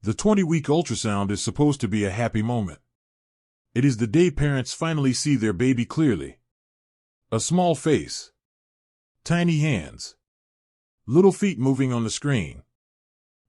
The 20-week ultrasound is supposed to be a happy moment. It is the day parents finally see their baby clearly. A small face. Tiny hands. Little feet moving on the screen.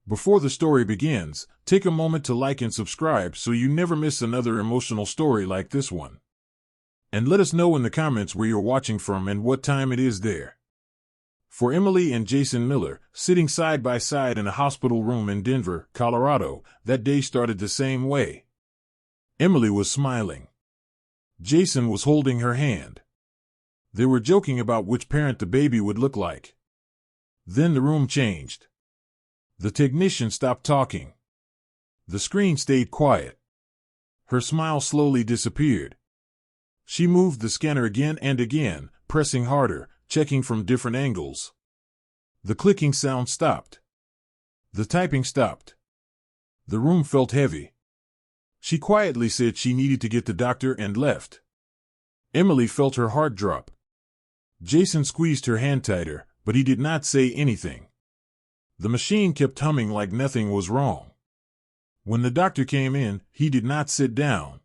Before the story begins, take a moment to like and subscribe so you never miss another emotional story like this one. And let us know in the comments where you're watching from and what time it is there. For Emily and Jason Miller, sitting side by side in a hospital room in Denver, Colorado, that day started the same way. Emily was smiling. Jason was holding her hand. They were joking about which parent the baby would look like. Then the room changed. The technician stopped talking. The screen stayed quiet. Her smile slowly disappeared. She moved the scanner again and again, pressing harder, checking from different angles. The clicking sound stopped. The typing stopped. The room felt heavy. She quietly said she needed to get the doctor and left. Emily felt her heart drop. Jason squeezed her hand tighter, but he did not say anything. The machine kept humming like nothing was wrong. When the doctor came in, he did not sit down.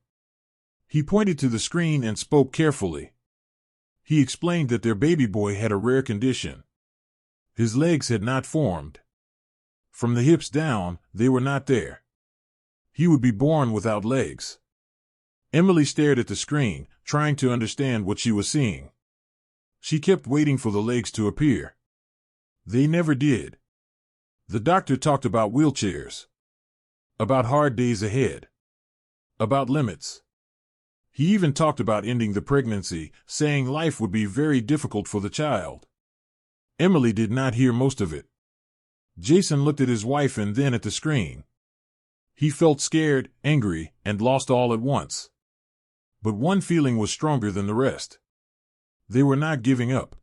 He pointed to the screen and spoke carefully. He explained that their baby boy had a rare condition. His legs had not formed. From the hips down, they were not there. He would be born without legs. Emily stared at the screen, trying to understand what she was seeing. She kept waiting for the legs to appear. They never did. The doctor talked about wheelchairs. About hard days ahead. About limits. He even talked about ending the pregnancy, saying life would be very difficult for the child. Emily did not hear most of it. Jason looked at his wife and then at the screen. He felt scared, angry, and lost all at once. But one feeling was stronger than the rest. They were not giving up.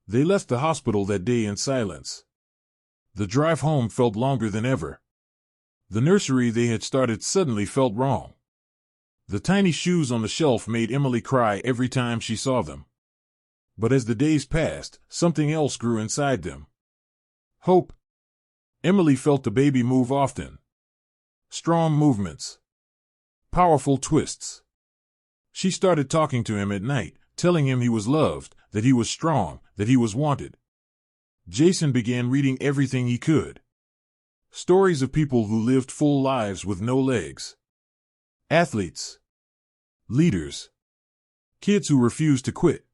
They left the hospital that day in silence. The drive home felt longer than ever. The nursery they had started suddenly felt wrong. The tiny shoes on the shelf made Emily cry every time she saw them. But as the days passed, something else grew inside them. Hope. Emily felt the baby move often. Strong movements. Powerful twists. She started talking to him at night, telling him he was loved, that he was strong, that he was wanted. Jason began reading everything he could. Stories of people who lived full lives with no legs. Athletes. Leaders. Kids who refused to quit.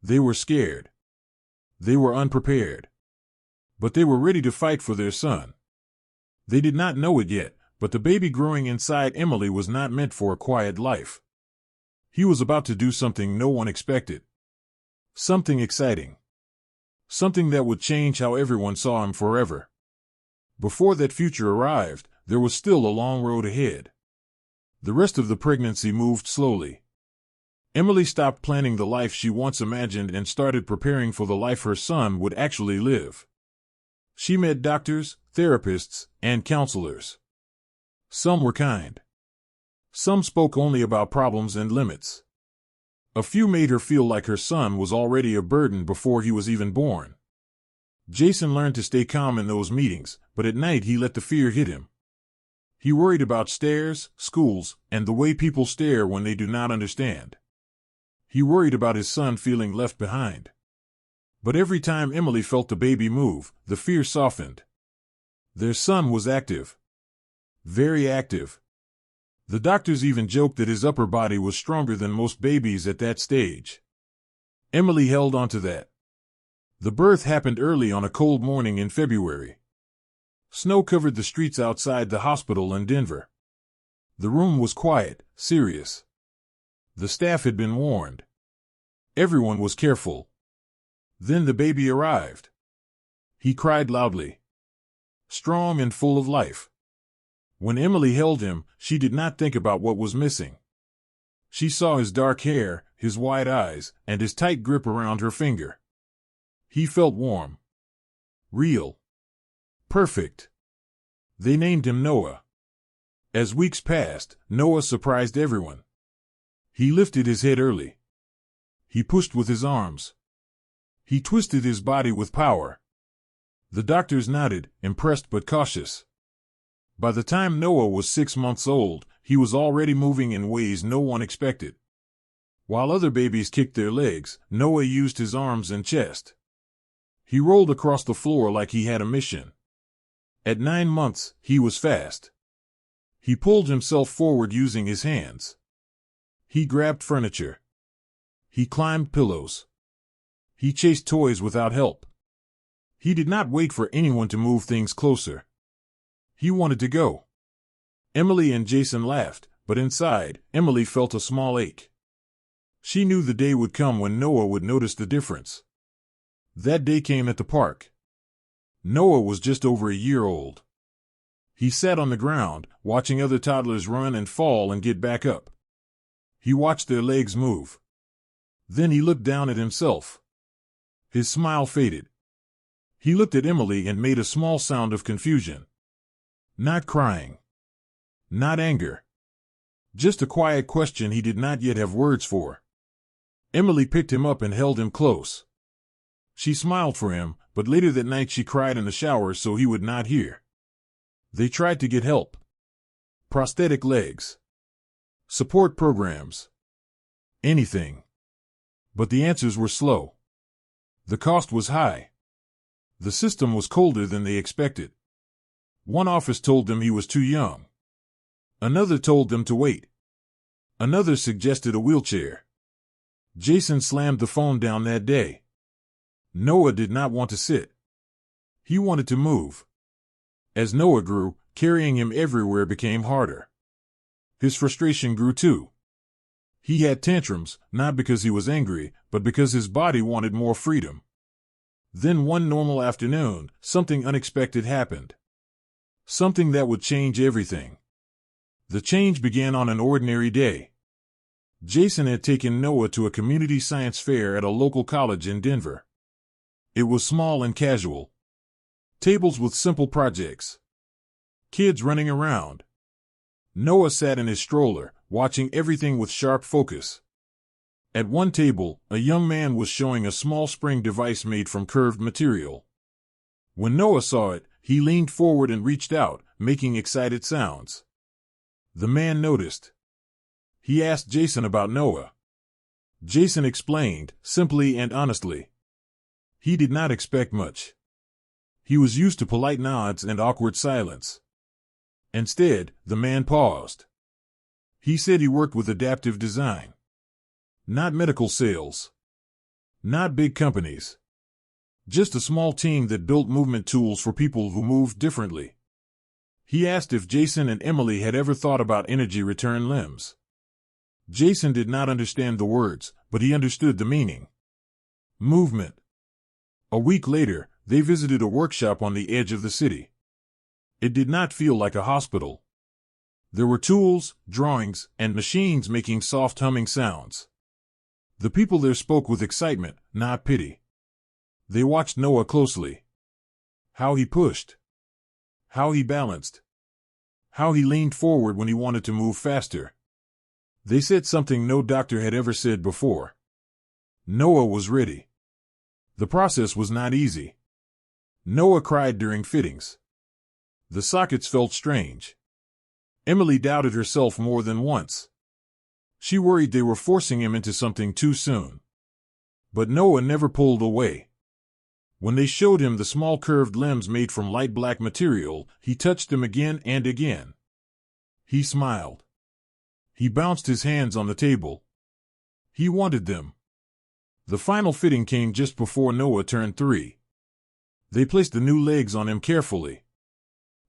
They were scared. They were unprepared. But they were ready to fight for their son. They did not know it yet, but the baby growing inside Emily was not meant for a quiet life. He was about to do something no one expected. Something exciting. Something that would change how everyone saw him forever. Before that future arrived, there was still a long road ahead. The rest of the pregnancy moved slowly. Emily stopped planning the life she once imagined and started preparing for the life her son would actually live. She met doctors, therapists, and counselors. Some were kind. Some spoke only about problems and limits. A few made her feel like her son was already a burden before he was even born. Jason learned to stay calm in those meetings, but at night he let the fear hit him. He worried about stairs, schools, and the way people stare when they do not understand. He worried about his son feeling left behind. But every time Emily felt the baby move, the fear softened. Their son was active. Very active. The doctors even joked that his upper body was stronger than most babies at that stage. Emily held on to that. The birth happened early on a cold morning in February. Snow covered the streets outside the hospital in Denver. The room was quiet, serious. The staff had been warned. Everyone was careful. Then the baby arrived. He cried loudly. Strong and full of life. When Emily held him, she did not think about what was missing. She saw his dark hair, his wide eyes, and his tight grip around her finger. He felt warm. Real. Perfect. They named him Noah. As weeks passed, Noah surprised everyone. He lifted his head early. He pushed with his arms. He twisted his body with power. The doctors nodded, impressed but cautious. By the time Noah was 6 months old, he was already moving in ways no one expected. While other babies kicked their legs, Noah used his arms and chest. He rolled across the floor like he had a mission. At 9 months, he was fast. He pulled himself forward using his hands. He grabbed furniture. He climbed pillows. He chased toys without help. He did not wait for anyone to move things closer. He wanted to go. Emily and Jason laughed, but inside, Emily felt a small ache. She knew the day would come when Noah would notice the difference. That day came at the park. Noah was just over a year old. He sat on the ground, watching other toddlers run and fall and get back up. He watched their legs move. Then he looked down at himself. His smile faded. He looked at Emily and made a small sound of confusion. Not crying. Not anger. Just a quiet question he did not yet have words for. Emily picked him up and held him close. She smiled for him, but later that night she cried in the shower so he would not hear. They tried to get help. Prosthetic legs. Support programs. Anything. But the answers were slow. The cost was high. The system was colder than they expected. One office told them he was too young. Another told them to wait. Another suggested a wheelchair. Jason slammed the phone down that day. Noah did not want to sit. He wanted to move. As Noah grew, carrying him everywhere became harder. His frustration grew too. He had tantrums, not because he was angry, but because his body wanted more freedom. Then one normal afternoon, something unexpected happened. Something that would change everything. The change began on an ordinary day. Jason had taken Noah to a community science fair at a local college in Denver. It was small and casual. Tables with simple projects. Kids running around. Noah sat in his stroller, watching everything with sharp focus. At one table, a young man was showing a small spring device made from curved material. When Noah saw it, he leaned forward and reached out, making excited sounds. The man noticed. He asked Jason about Noah. Jason explained, simply and honestly. He did not expect much. He was used to polite nods and awkward silence. Instead, the man paused. He said he worked with adaptive design. Not medical sales. Not big companies. Just a small team that built movement tools for people who moved differently. He asked if Jason and Emily had ever thought about energy return limbs. Jason did not understand the words, but he understood the meaning. Movement. A week later, they visited a workshop on the edge of the city. It did not feel like a hospital. There were tools, drawings, and machines making soft humming sounds. The people there spoke with excitement, not pity. They watched Noah closely. How he pushed. How he balanced. How he leaned forward when he wanted to move faster. They said something no doctor had ever said before. Noah was ready. The process was not easy. Noah cried during fittings. The sockets felt strange. Emily doubted herself more than once. She worried they were forcing him into something too soon. But Noah never pulled away. When they showed him the small curved limbs made from light black material, he touched them again and again. He smiled. He bounced his hands on the table. He wanted them. The final fitting came just before Noah turned 3. They placed the new legs on him carefully.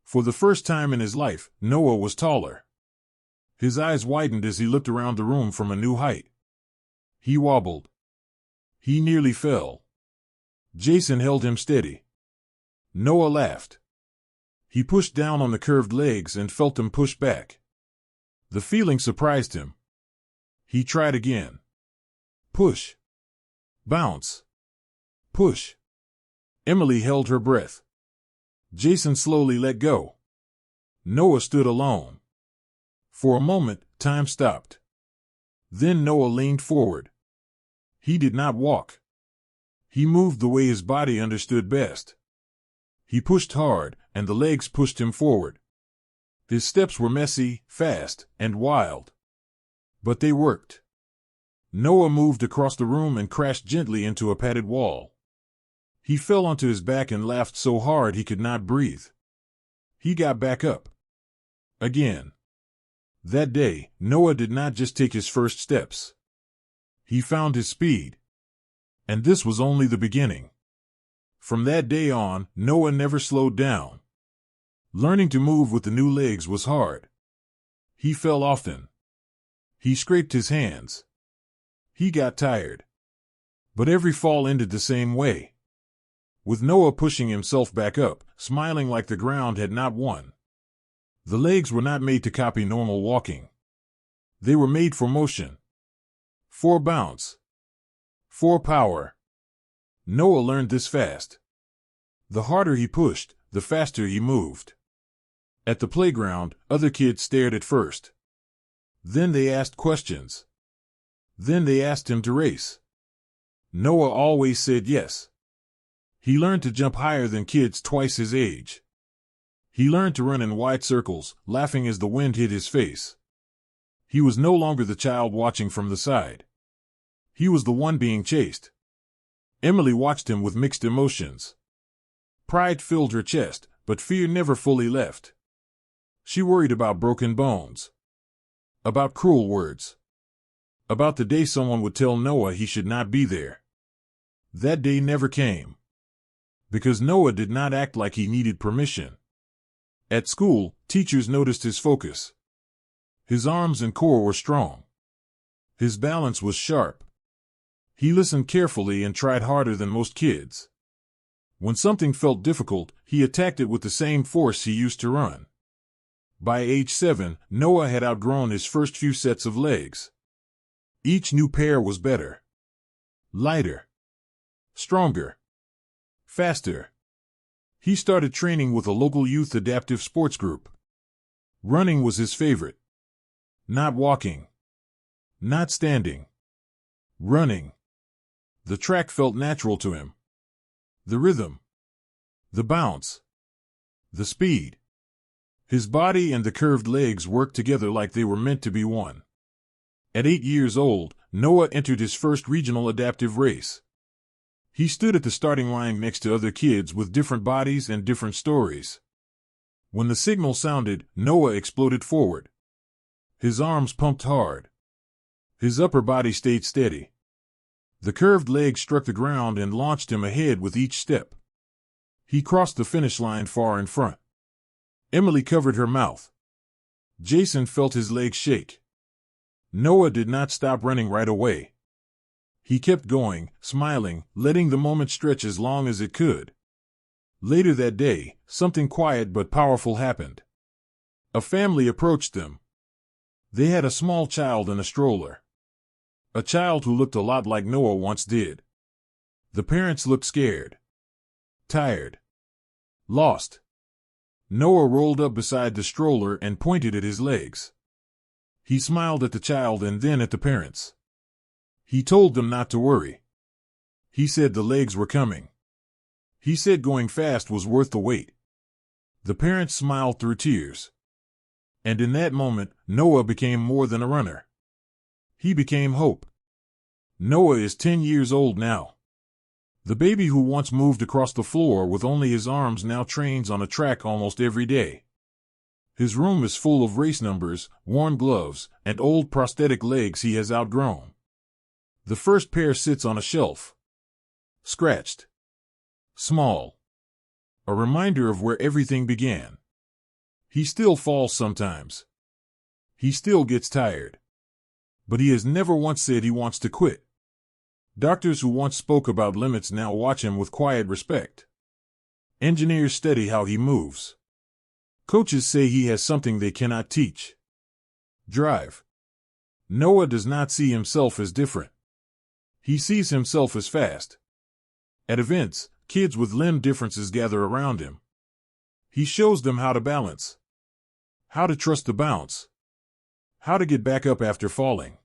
For the first time in his life, Noah was taller. His eyes widened as he looked around the room from a new height. He wobbled. He nearly fell. Jason held him steady. Noah laughed. He pushed down on the curved legs and felt them push back. The feeling surprised him. He tried again. Push. Bounce. Push. Emily held her breath. Jason slowly let go. Noah stood alone. For a moment, time stopped. Then Noah leaned forward. He did not walk. He moved the way his body understood best. He pushed hard, and the legs pushed him forward. His steps were messy, fast, and wild. But they worked. Noah moved across the room and crashed gently into a padded wall. He fell onto his back and laughed so hard he could not breathe. He got back up. Again. That day, Noah did not just take his first steps. He found his speed. And this was only the beginning. From that day on, Noah never slowed down. Learning to move with the new legs was hard. He fell often. He scraped his hands. He got tired. But every fall ended the same way. With Noah pushing himself back up, smiling like the ground had not won. The legs were not made to copy normal walking. They were made for motion. For bounce. For power. Noah learned this fast. The harder he pushed, the faster he moved. At the playground, other kids stared at first. Then they asked questions. Then they asked him to race. Noah always said yes. He learned to jump higher than kids twice his age. He learned to run in wide circles, laughing as the wind hit his face. He was no longer the child watching from the side. He was the one being chased. Emily watched him with mixed emotions. Pride filled her chest, but fear never fully left. She worried about broken bones. About cruel words. About the day someone would tell Noah he should not be there. That day never came. Because Noah did not act like he needed permission. At school, teachers noticed his focus. His arms and core were strong. His balance was sharp. He listened carefully and tried harder than most kids. When something felt difficult, he attacked it with the same force he used to run. By age 7, Noah had outgrown his first few sets of legs. Each new pair was better. Lighter. Stronger. Faster. He started training with a local youth adaptive sports group. Running was his favorite. Not walking. Not standing. Running. The track felt natural to him. The rhythm. The bounce. The speed. His body and the curved legs worked together like they were meant to be one. At 8 years old, Noah entered his first regional adaptive race. He stood at the starting line next to other kids with different bodies and different stories. When the signal sounded, Noah exploded forward. His arms pumped hard. His upper body stayed steady. The curved legs struck the ground and launched him ahead with each step. He crossed the finish line far in front. Emily covered her mouth. Jason felt his legs shake. Noah did not stop running right away. He kept going, smiling, letting the moment stretch as long as it could. Later that day, something quiet but powerful happened. A family approached them. They had a small child in a stroller. A child who looked a lot like Noah once did. The parents looked scared. Tired. Lost. Noah rolled up beside the stroller and pointed at his legs. He smiled at the child and then at the parents. He told them not to worry. He said the legs were coming. He said going fast was worth the wait. The parents smiled through tears. And in that moment, Noah became more than a runner. He became hope. Noah is 10 years old now. The baby who once moved across the floor with only his arms now trains on a track almost every day. His room is full of race numbers, worn gloves, and old prosthetic legs he has outgrown. The first pair sits on a shelf. Scratched. Small. A reminder of where everything began. He still falls sometimes. He still gets tired. But he has never once said he wants to quit. Doctors who once spoke about limits now watch him with quiet respect. Engineers study how he moves. Coaches say he has something they cannot teach. Drive. Noah does not see himself as different. He sees himself as fast. At events, kids with limb differences gather around him. He shows them how to balance. How to trust the bounce. How to get back up after falling.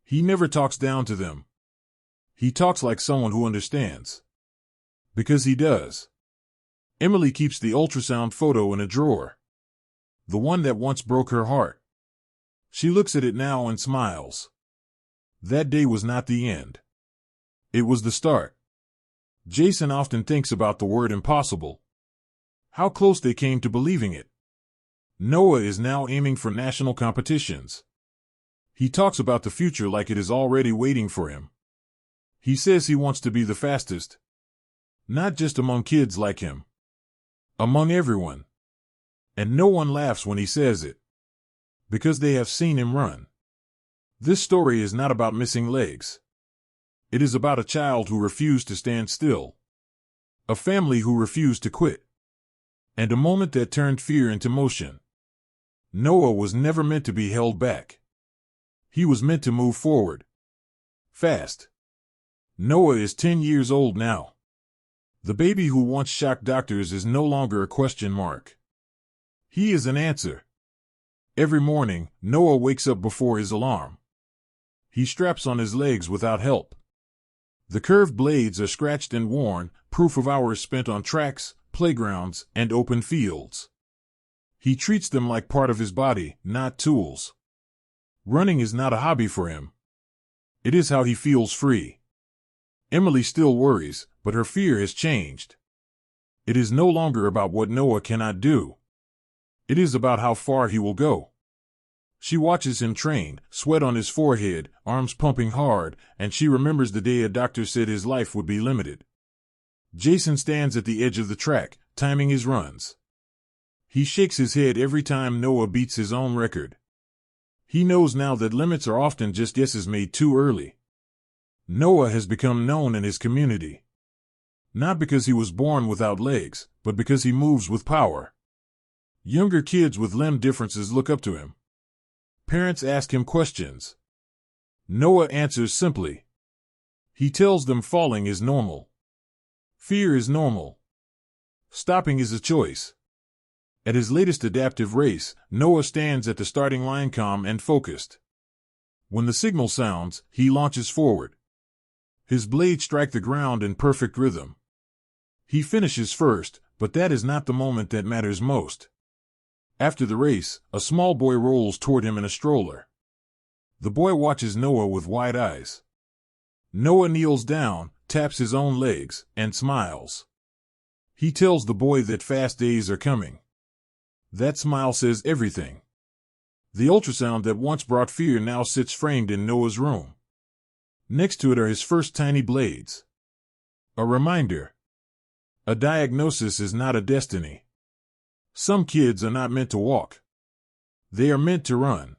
He never talks down to them. He talks like someone who understands. Because he does. Emily keeps the ultrasound photo in a drawer. the one that once broke her heart. She looks at it now and smiles. That day was not the end. It was the start. Jason often thinks about the word impossible. How close they came to believing it. Noah is now aiming for national competitions. He talks about the future like it is already waiting for him. He says he wants to be the fastest. Not just among kids like him. Among everyone. And no one laughs when he says it. Because they have seen him run. This story is not about missing legs. It is about a child who refused to stand still. A family who refused to quit. And a moment that turned fear into motion. Noah was never meant to be held back. He was meant to move forward. Fast. Noah is 10 years old now. The baby who once shocked doctors is no longer a question mark. He is an answer. Every morning, Noah wakes up before his alarm. He straps on his legs without help. The curved blades are scratched and worn, proof of hours spent on tracks, playgrounds, and open fields. He treats them like part of his body, not tools. Running is not a hobby for him. It is how he feels free. Emily still worries, but her fear has changed. It is no longer about what Noah cannot do. It is about how far he will go. She watches him train, sweat on his forehead, arms pumping hard, and she remembers the day a doctor said his life would be limited. Jason stands at the edge of the track, timing his runs. He shakes his head every time Noah beats his own record. He knows now that limits are often just guesses made too early. Noah has become known in his community. Not because he was born without legs, but because he moves with power. Younger kids with limb differences look up to him. Parents ask him questions. Noah answers simply. He tells them falling is normal. Fear is normal. Stopping is a choice. At his latest adaptive race, Noah stands at the starting line calm and focused. When the signal sounds, he launches forward. His blades strike the ground in perfect rhythm. He finishes first, but that is not the moment that matters most. After the race, a small boy rolls toward him in a stroller. The boy watches Noah with wide eyes. Noah kneels down, taps his own legs, and smiles. He tells the boy that fast days are coming. That smile says everything. The ultrasound that once brought fear now sits framed in Noah's room. Next to it are his first tiny blades. A reminder. A diagnosis is not a destiny. Some kids are not meant to walk. They are meant to run.